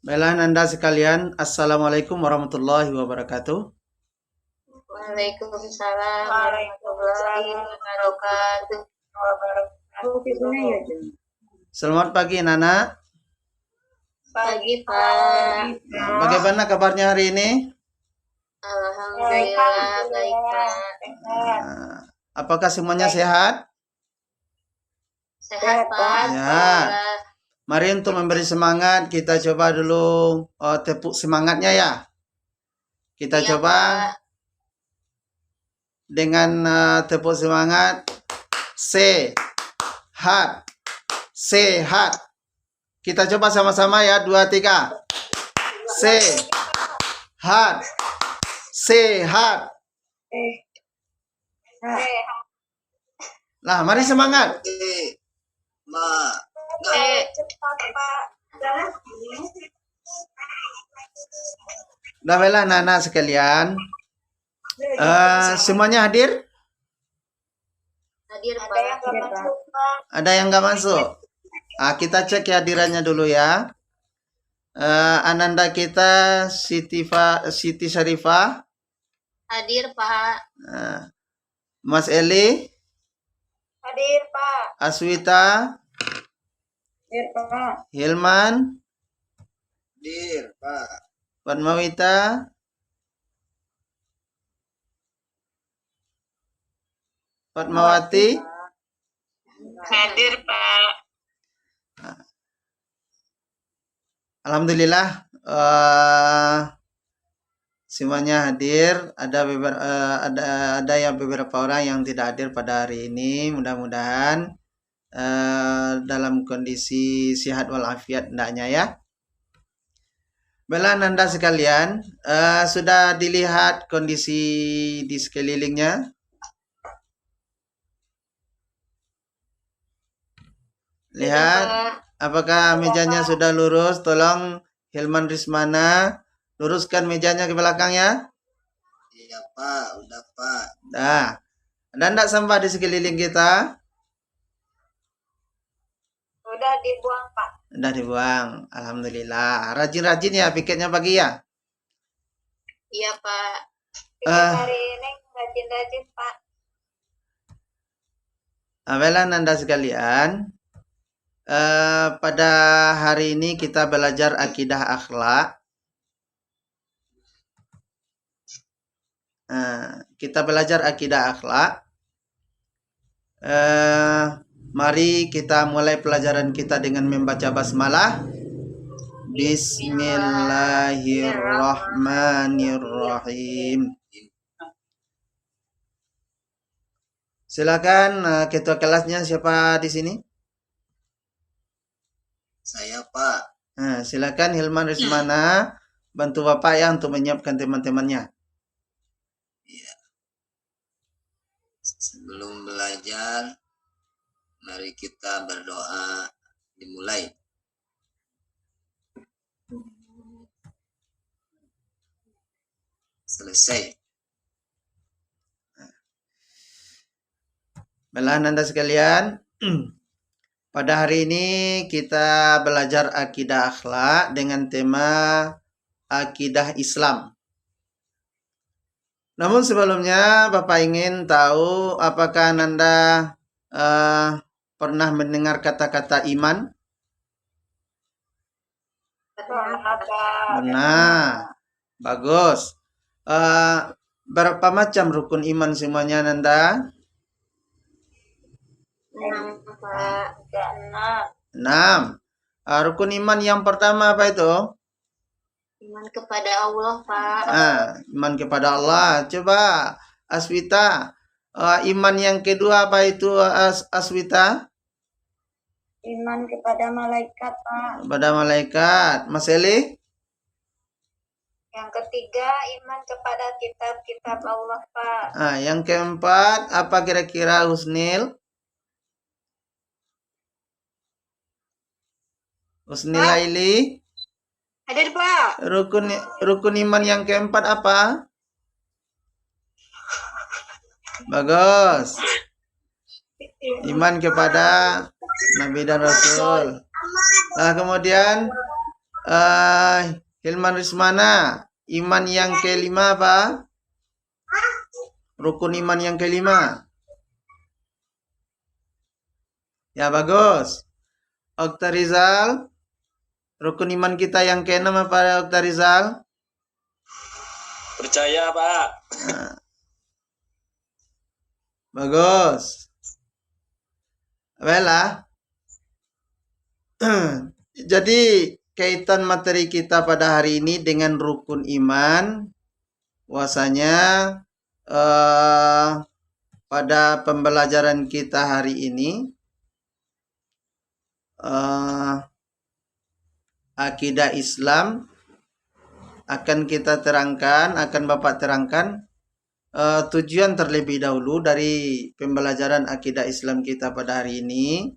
Baiklah Anda sekalian, Assalamualaikum warahmatullahi wabarakatuh. Waalaikumsalam warahmatullahi wabarakatuh. Selamat pagi Nana. Pagi Pak. Bagaimana kabarnya hari ini? Alhamdulillah baik Pak. Apakah semuanya sehat? Sehat Pak. Ya. Mari untuk memberi semangat, kita coba dulu tepuk semangatnya ya. Kita Iya, coba Pak. dengan tepuk semangat. Sehat. Sehat. Kita coba sama-sama ya, 2, 3. Sehat. Sehat. Nah, mari semangat. Cepat Pak. Dah baiklah Nana sekalian. Semuanya hadir? Hadir Pak. Ada yang nggak masuk? Kita cek kehadirannya dulu ya. Ananda kita Siti Syarifah. Hadir Pak. Mas Eli. Hadir Pak. Aswita. Hadir Pak. Hilman. Hadir, Pak. Padmawita. Fatmawati. Hadir Pak. Alhamdulillah semuanya hadir. Ada yang beberapa orang yang tidak hadir pada hari ini. Mudah-mudahan dalam kondisi sehat walafiat hendaknya ya. Baiklah Anda sekalian, sudah dilihat kondisi di sekelilingnya? Lihat, apakah mejanya sudah lurus? Tolong Hilman Rismana luruskan mejanya ke belakang ya. Iya, Pak. Udah, Pak. Nah, ada enggak sampah di sekeliling kita? Udah dibuang Pak. Udah dibuang. Alhamdulillah. Rajin-rajin ya piketnya pagi ya. Iya Pak. Hari ini rajin-rajin Pak. Baiklah Anda sekalian. Pada hari ini kita belajar akidah akhlak. Kita belajar akidah akhlak. Mari kita mulai pelajaran kita dengan membaca basmalah. Bismillahirrahmanirrahim. Silakan ketua kelasnya siapa di sini? Saya, Pak. Silakan Hilman Rismana bantu Bapak ya untuk menyiapkan teman-temannya. Iya. Sebelum belajar, mari kita berdoa dimulai. Selesai. Baiklah Anda sekalian, pada hari ini kita belajar akidah akhlak dengan tema akidah Islam. Namun sebelumnya Bapak ingin tahu apakah Anda pernah mendengar kata-kata iman? Benar, bagus. Berapa macam rukun iman semuanya Nanda? 6. Rukun iman yang pertama apa itu? Iman kepada Allah Pak. Iman kepada Allah. Coba Aswita, iman yang kedua apa itu Aswita? Iman kepada malaikat Pak. Kepada malaikat. Mas Eli? Yang ketiga iman kepada kitab-kitab Allah Pak. Yang keempat apa kira-kira Husnil? Husnil Laili? Hadir Pak. Rukun iman yang keempat apa? Bagus. Iman kepada Nabi dan Rasul. Nah, kemudian Hilman Rismana, iman yang kelima apa? Rukun iman yang kelima. Ya, bagus. Oktarizal, rukun iman kita yang keenam apa, Oktarizal? Percaya, Pak. Nah, bagus. Baiklah. Jadi kaitan materi kita pada hari ini dengan rukun iman, bahwasanya pada pembelajaran kita hari ini akidah Islam akan kita terangkan, akan Bapak terangkan tujuan terlebih dahulu dari pembelajaran akidah Islam kita pada hari ini.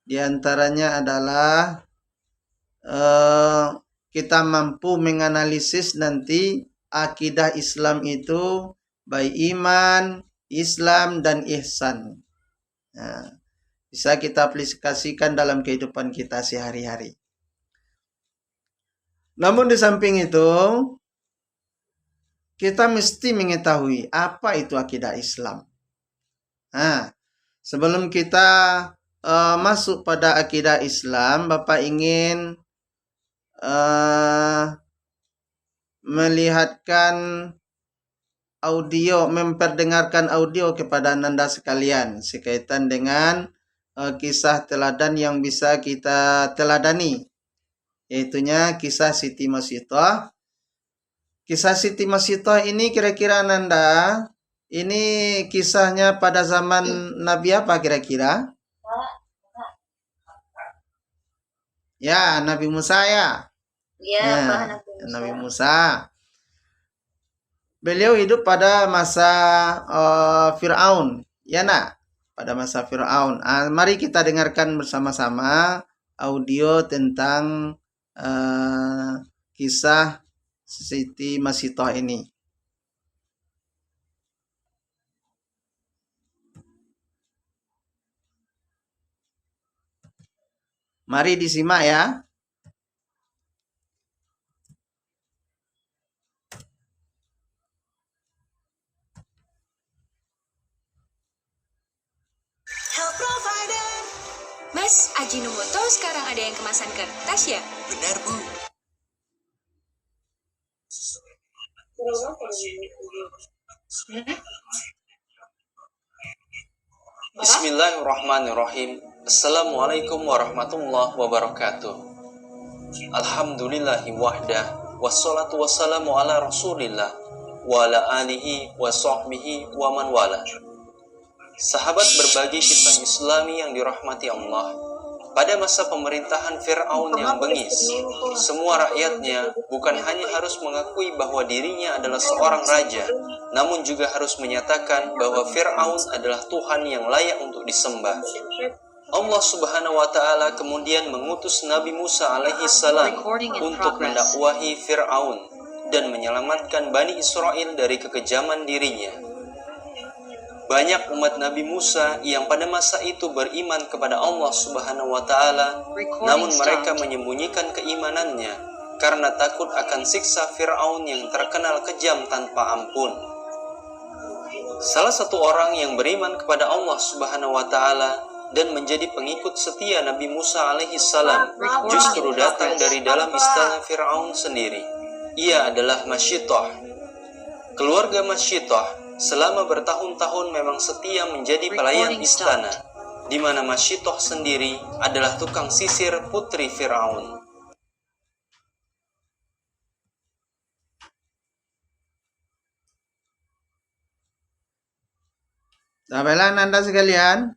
Di antaranya adalah kita mampu menganalisis nanti akidah Islam itu baik iman, Islam, dan ihsan. Nah, bisa kita aplikasikan dalam kehidupan kita sehari-hari. Namun di samping itu, kita mesti mengetahui apa itu akidah Islam. Nah, sebelum kita masuk pada akidah Islam, Bapak ingin melihatkan audio, memperdengarkan audio kepada Anda sekalian sekaitan dengan kisah teladan yang bisa kita teladani, yaitunya kisah Siti Masitoh. Kisah Siti Masitoh ini kira-kira Nanda, ini kisahnya pada zaman Nabi apa kira-kira? Ya, Nabi Musa ya. Ya, Ya, Pak Nabi Musa. Beliau hidup pada masa Fir'aun, ya nak? Pada masa Fir'aun. Mari kita dengarkan bersama-sama audio tentang kisah Siti Masitoh ini. Mari disimak ya. Mas, Ajinomoto sekarang ada yang kemasan kertas ya? Benar, Bu. Bismillahirrahmanirrahim. Assalamualaikum warahmatullahi wabarakatuh. Alhamdulillahi wahdah. Wassalatu wassalamu ala rasulillah wa ala alihi wa sahbihi wa man wala. Sahabat berbagi kisah Islami yang dirahmati Allah. Pada masa pemerintahan Fir'aun yang bengis, semua rakyatnya bukan hanya harus mengakui bahwa dirinya adalah seorang raja, namun juga harus menyatakan bahwa Fir'aun adalah Tuhan yang layak untuk disembah. Allah Subhanahu wa Ta'ala kemudian mengutus Nabi Musa alaihi salam untuk mendakwahi Fir'aun dan menyelamatkan Bani Israel dari kekejaman dirinya. Banyak umat Nabi Musa yang pada masa itu beriman kepada Allah Subhanahu wa Ta'ala, namun mereka menyembunyikan keimanannya karena takut akan siksa Fir'aun yang terkenal kejam tanpa ampun. Salah satu orang yang beriman kepada Allah Subhanahu wa Ta'ala dan menjadi pengikut setia Nabi Musa alaihi salam justru datang dari dalam istana Fir'aun sendiri. Ia adalah Masyitoh. Keluarga Masyitoh selama bertahun-tahun memang setia menjadi pelayan istana, di mana Masyitoh sendiri adalah tukang sisir putri Fir'aun. Sahabat Anda sekalian,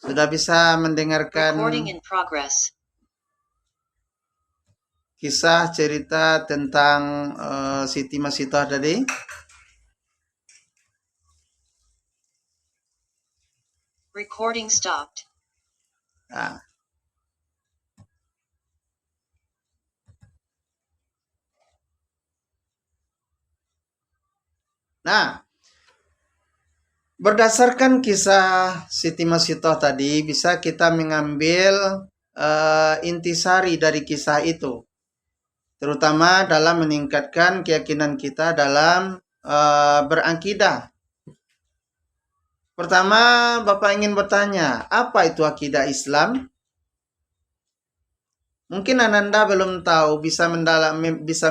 sudah bisa mendengarkan kisah cerita tentang Siti Masitoh tadi? Recording stopped. Nah, berdasarkan kisah Siti Masitoh tadi, bisa kita mengambil intisari dari kisah itu, terutama dalam meningkatkan keyakinan kita dalam berakidah. Pertama, Bapak ingin bertanya, apa itu akidah Islam? Mungkin Ananda belum tahu, bisa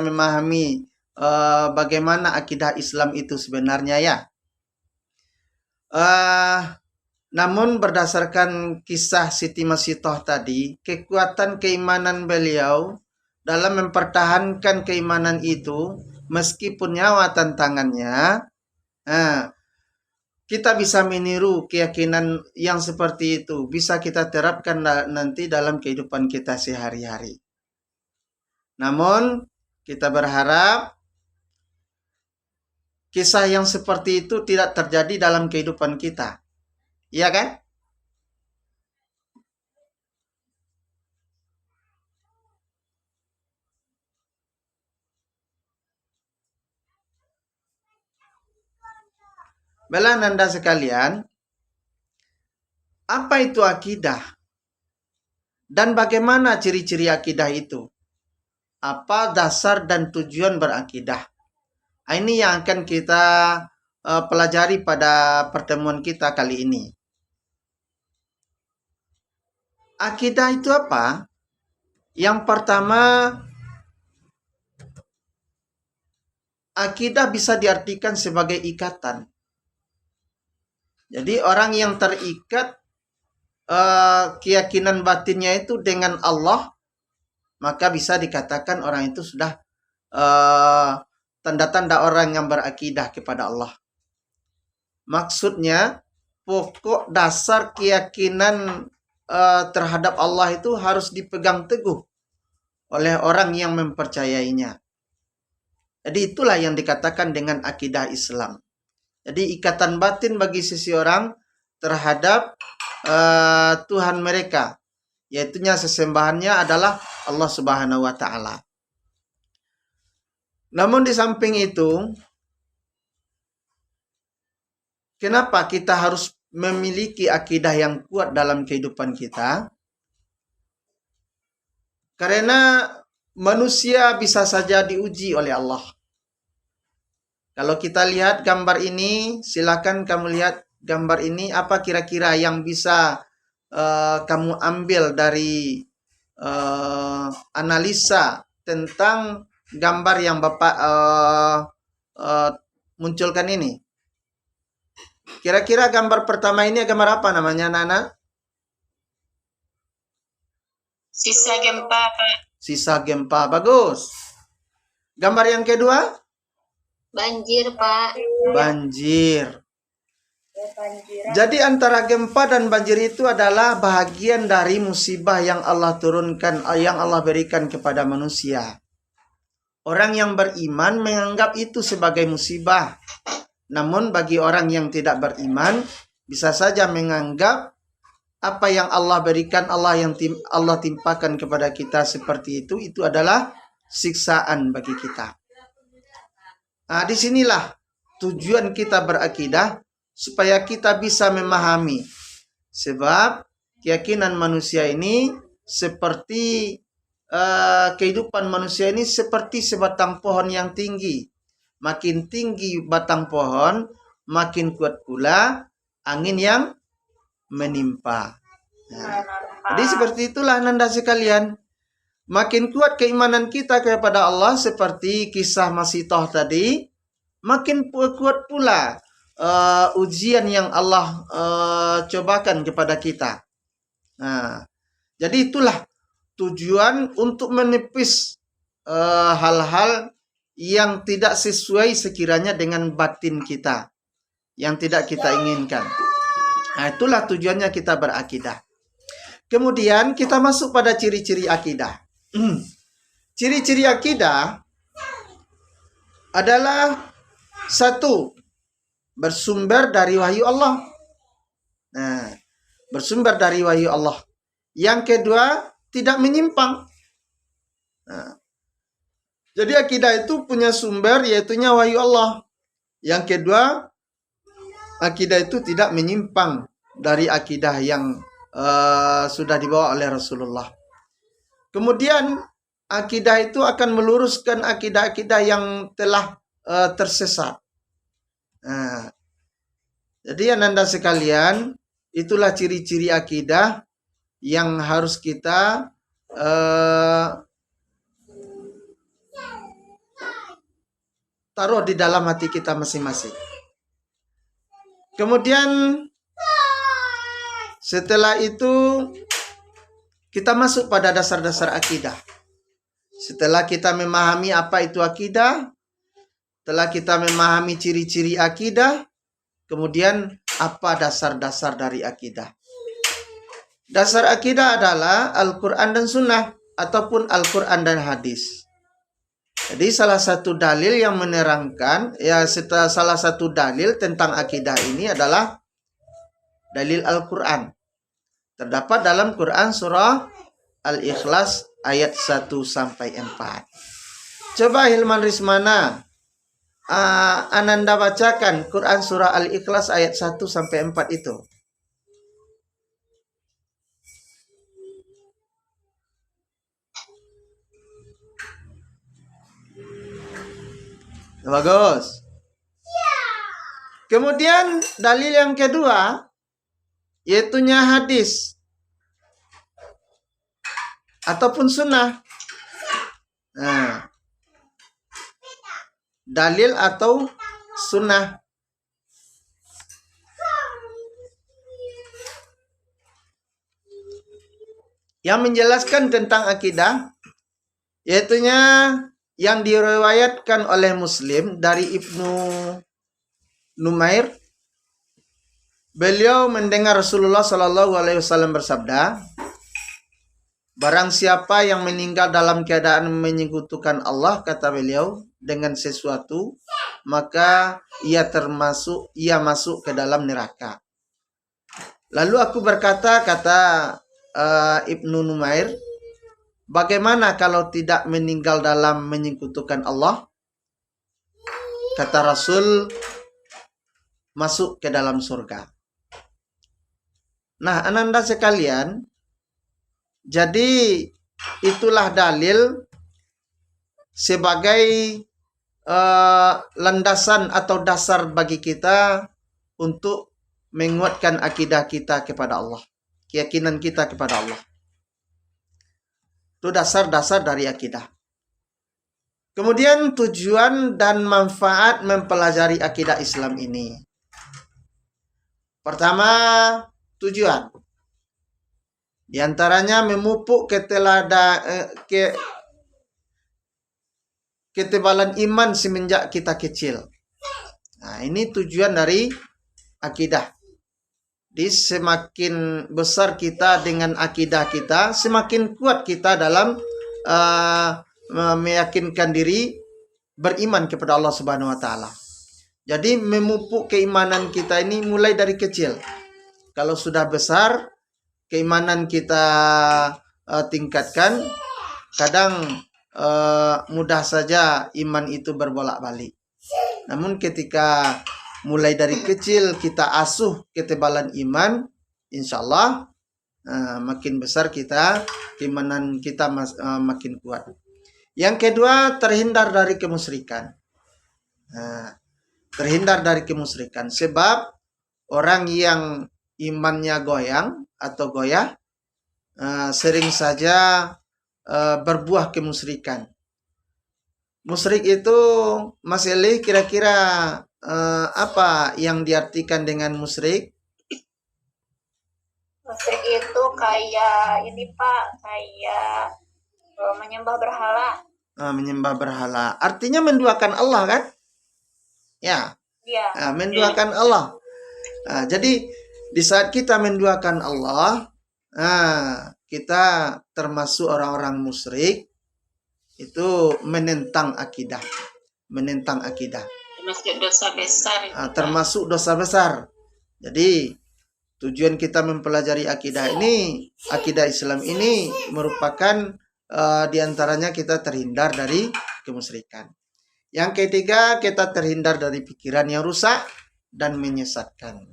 memahami bagaimana akidah Islam itu sebenarnya ya. Namun berdasarkan kisah Siti Masitoh tadi, kekuatan keimanan beliau dalam mempertahankan keimanan itu, meskipun nyawa tantangannya, kita bisa meniru keyakinan yang seperti itu. Bisa kita terapkan nanti dalam kehidupan kita sehari-hari. Namun, kita berharap kisah yang seperti itu tidak terjadi dalam kehidupan kita. Iya kan? Bela Nanda sekalian, apa itu akidah? Dan bagaimana ciri-ciri akidah itu? Apa dasar dan tujuan berakidah? Ini yang akan kita pelajari pada pertemuan kita kali ini. Akidah itu apa? Yang pertama, akidah bisa diartikan sebagai ikatan. Jadi orang yang terikat keyakinan batinnya itu dengan Allah, maka bisa dikatakan orang itu sudah tanda-tanda orang yang berakidah kepada Allah. Maksudnya, pokok dasar keyakinan terhadap Allah itu harus dipegang teguh oleh orang yang mempercayainya. Jadi itulah yang dikatakan dengan akidah Islam. Jadi ikatan batin bagi seseorang terhadap Tuhan mereka, yaitunya sesembahannya adalah Allah Subhanahu wa Ta'ala. Namun di samping itu, kenapa kita harus memiliki akidah yang kuat dalam kehidupan kita? Karena manusia bisa saja diuji oleh Allah. Kalau kita lihat gambar ini, silakan kamu lihat gambar ini. Apa kira-kira yang bisa kamu ambil dari analisa tentang gambar yang Bapak munculkan ini? Kira-kira gambar pertama ini gambar apa namanya, Nana? Sisa gempa, Pak. Sisa gempa, bagus. Gambar yang kedua? Banjir, Pak. Banjir. Jadi antara gempa dan banjir itu adalah bahagian dari musibah yang Allah turunkan, yang Allah berikan kepada manusia. Orang yang beriman menganggap itu sebagai musibah. Namun bagi orang yang tidak beriman, bisa saja menganggap apa yang Allah berikan, Allah timpakan kepada kita seperti itu adalah siksaan bagi kita. Nah, disinilah tujuan kita berakidah, supaya kita bisa memahami. Sebab keyakinan manusia ini seperti kehidupan manusia ini seperti sebatang pohon yang tinggi. Makin tinggi batang pohon, makin kuat pula angin yang menimpa. Nah, jadi seperti itulah Nanda sekalian. Makin kuat keimanan kita kepada Allah seperti kisah Masitoh tadi, makin kuat pula ujian yang Allah cobakan kepada kita. Nah, jadi itulah tujuan untuk menepis hal-hal yang tidak sesuai sekiranya dengan batin kita, yang tidak kita inginkan. Nah, itulah tujuannya kita berakidah. Kemudian kita masuk pada ciri-ciri akidah. Ciri-ciri akidah adalah satu, bersumber dari wahyu Allah. Nah, bersumber dari wahyu Allah. Yang kedua, tidak menyimpang. Nah, jadi akidah itu punya sumber, yaitunya wahyu Allah. Yang kedua, akidah itu tidak menyimpang dari akidah yang sudah dibawa oleh Rasulullah. Kemudian akidah itu akan meluruskan akidah-akidah yang telah tersesat. Nah, jadi ananda sekalian, itulah ciri-ciri akidah yang harus kita taruh di dalam hati kita masing-masing. Kemudian setelah itu kita masuk pada dasar-dasar akidah. Setelah kita memahami apa itu akidah, setelah kita memahami ciri-ciri akidah, kemudian apa dasar-dasar dari akidah? Dasar akidah adalah Al-Quran dan Sunnah, ataupun Al-Quran dan hadis. Jadi salah satu dalil yang menerangkan, salah satu dalil tentang akidah ini adalah dalil Al-Quran. Terdapat dalam Quran surah Al-Ikhlas ayat 1-4. Coba Hilman Rismana, Ananda bacakan Quran surah Al-Ikhlas ayat 1-4 itu. Bagus. Kemudian dalil yang kedua, yaitunya hadis ataupun sunnah. Nah, dalil atau sunnah. Yang menjelaskan tentang akidah, yaitunya yang diriwayatkan oleh Muslim dari Ibnu Numair. Beliau mendengar Rasulullah Shallallahu Alaihi Wasallam bersabda, barang siapa yang meninggal dalam keadaan menyekutukan Allah, kata beliau, dengan sesuatu, maka ia masuk ke dalam neraka. Lalu aku berkata, kata Ibnu Numair, bagaimana kalau tidak meninggal dalam menyekutukan Allah? Kata Rasul, masuk ke dalam surga. Nah, ananda sekalian, jadi itulah dalil sebagai landasan atau dasar bagi kita untuk menguatkan akidah kita kepada Allah, keyakinan kita kepada Allah. Itu dasar-dasar dari akidah. Kemudian tujuan dan manfaat mempelajari akidah Islam ini. Pertama, tujuan. Di antaranya memupuk ketebalan iman semenjak kita kecil. Nah, ini tujuan dari akidah. Jadi semakin besar kita dengan akidah kita, semakin kuat kita dalam meyakinkan diri beriman kepada Allah Subhanahu wa taala. Jadi memupuk keimanan kita ini mulai dari kecil. Kalau sudah besar, keimanan kita tingkatkan, kadang mudah saja iman itu berbolak-balik. Namun ketika mulai dari kecil kita asuh ketebalan iman, insya Allah makin besar kita, keimanan kita makin kuat. Yang kedua, terhindar dari kemusyrikan. Terhindar dari kemusyrikan. Sebab orang yang imannya goyang atau goyah, sering saja berbuah kemusyrikan. Musyrik itu, Mas Eli, kira-kira apa yang diartikan dengan musyrik? Musyrik itu kayak ini Pak, kayak menyembah berhala. Menyembah berhala. Artinya menduakan Allah, kan? Ya. Iya. Menduakan Allah. Jadi di saat kita menduakan Allah, kita termasuk orang-orang musyrik, itu menentang akidah. Menentang akidah. Termasuk dosa besar. Termasuk dosa besar. Jadi tujuan kita mempelajari akidah ini, akidah Islam ini merupakan diantaranya kita terhindar dari kemusyrikan. Yang ketiga, kita terhindar dari pikiran yang rusak dan menyesatkan.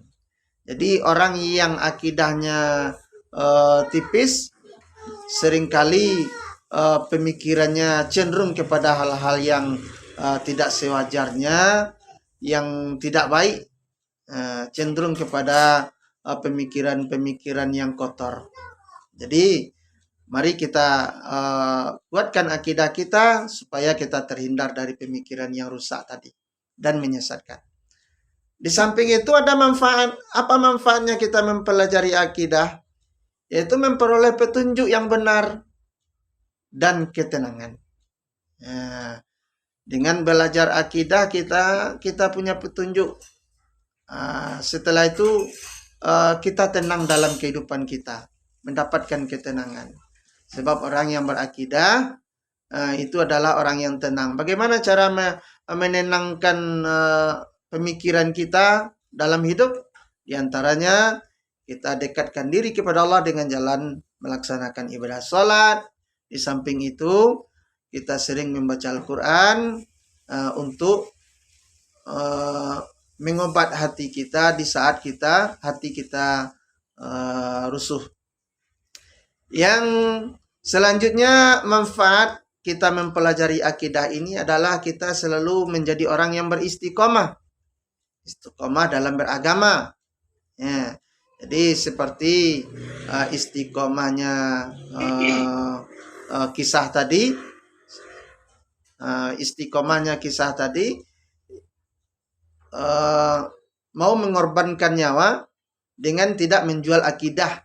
Jadi orang yang akidahnya tipis, seringkali pemikirannya cenderung kepada hal-hal yang tidak sewajarnya, yang tidak baik, cenderung kepada pemikiran-pemikiran yang kotor. Jadi mari kita kuatkan akidah kita supaya kita terhindar dari pemikiran yang rusak tadi dan menyesatkan. Di samping itu ada manfaat. Apa manfaatnya kita mempelajari akidah? Yaitu memperoleh petunjuk yang benar dan ketenangan. Dengan belajar akidah kita punya petunjuk. Setelah itu kita tenang dalam kehidupan kita, mendapatkan ketenangan. Sebab orang yang berakidah itu adalah orang yang tenang. Bagaimana cara menenangkan pemikiran kita dalam hidup? Di antaranya kita dekatkan diri kepada Allah dengan jalan melaksanakan ibadah salat. Di samping itu kita sering membaca Al-Quran untuk mengobat hati kita di saat hati kita rusuh. Yang selanjutnya manfaat kita mempelajari akidah ini adalah kita selalu menjadi orang yang beristiqomah. Istiqomah dalam beragama. Jadi seperti istiqomahnya kisah tadi, mau mengorbankan nyawa dengan tidak menjual akidah.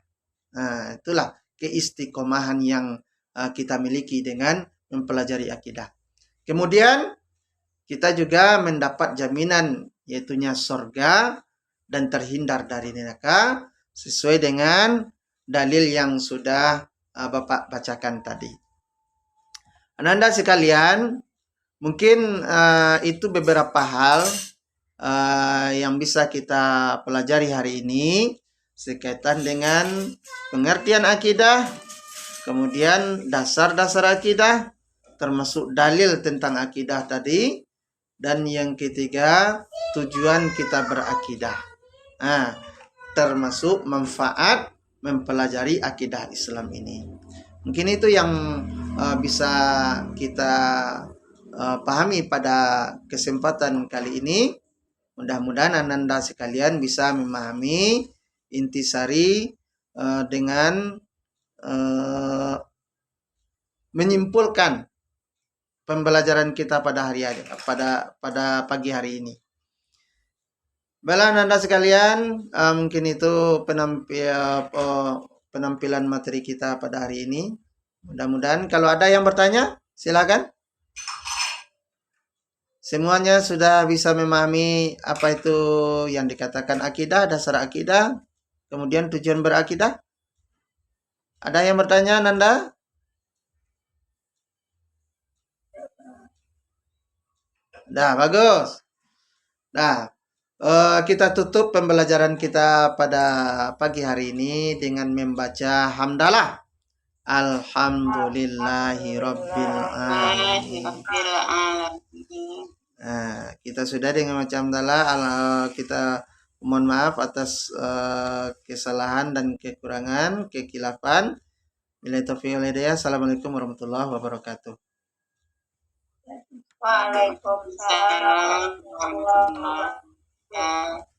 Itulah keistiqomahan yang kita miliki dengan mempelajari akidah. Kemudian kita juga mendapat jaminan yaitunya surga dan terhindar dari neraka sesuai dengan dalil yang sudah Bapak bacakan tadi. Ananda sekalian, mungkin itu beberapa hal yang bisa kita pelajari hari ini sekaitan dengan pengertian akidah, kemudian dasar-dasar akidah, termasuk dalil tentang akidah tadi, dan yang ketiga tujuan kita berakidah. Termasuk manfaat mempelajari akidah Islam ini. Mungkin itu yang bisa kita pahami pada kesempatan kali ini. Mudah-mudahan Ananda sekalian bisa memahami intisari dengan menyimpulkan pembelajaran kita pada pagi hari ini. Baiklah Anda sekalian, mungkin itu penampilan materi kita pada hari ini. Mudah-mudahan kalau ada yang bertanya, silakan. Semuanya sudah bisa memahami apa itu yang dikatakan akidah, dasar akidah, kemudian tujuan berakidah. Ada yang bertanya, Nanda? Dah, bagus. Nah, kita tutup pembelajaran kita pada pagi hari ini dengan membaca hamdalah. Alhamdulillahirabbil alamin. Nah, kita sudah dengan macam hamdalah. Kita mohon maaf atas kesalahan dan kekurangan, kekilafan. Billahi taufiq wal hidayah. Assalamualaikum warahmatullahi wabarakatuh. Waalaikumsalam warahmatullahi wabarakatuh.